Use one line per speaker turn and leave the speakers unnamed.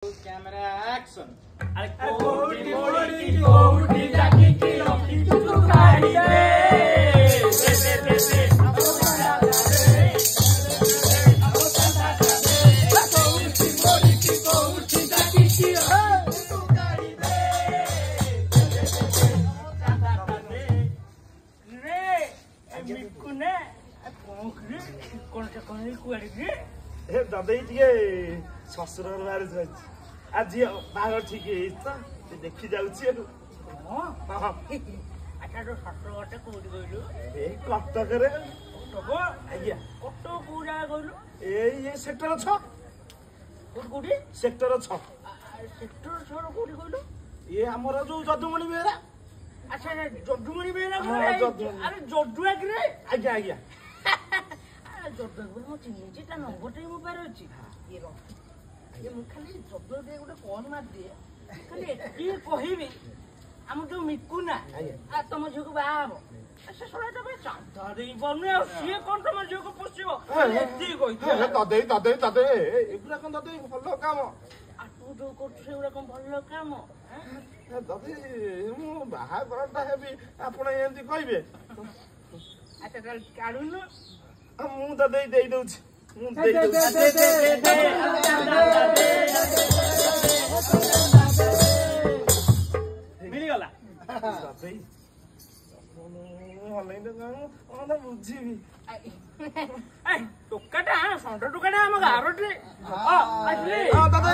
Camera action.
अरे कोटी कोटी कोटी जाकी की रोटी तू खाई दे दे दे दे कोटी जाकी की रोटी तू खाई दे रे मिकुने कोंखरे कोनटा कोनी कुआडी रे
ए दादा ये शशुर मैरिज होइछ आज बाहर ठीक है देखी जाउछि
हां हां अच्छा तो शशुर गटे कोडी गइलु
ए कटक रे
कटक आज्ञा कटक को जा गइलु
ये सेक्टर 6
कोडी
सेक्टर 6
सेक्टर 6 कोडी गइलु
ये हमर जो जदुमणि बेरा
अच्छा जदुमणि बेरा अरे जदुआ रे
आज्ञा आज्ञा
जदुआ को मो चिन्हिछि ता नंबर टे मो पार अछि ये रो ये मु खाली जदुआ दे गुटे कॉल मार दिए खाली एटी कहिबी हम जो मिकुना आ तम झको बाहाबो अच्छा सोलाटा बे चांदा देई बनु आ सिए कोन तम झको पोसिबो एटी कहि
दादे एगुरा कोन दादे भलो काम
आ तू जो कोठ से उरा कोन भलो काम
दादे मु बाहा करता हेबी आपण एंती कहिबे
अच्छा चल काढुनु
मु दादे देई दउछि मु देई दउछि
मिली गला
दादे ऑनलाइन तो बुझिबी
ए टोकाटा संडो टोकाटा हम गारोटे आ आइले
दादा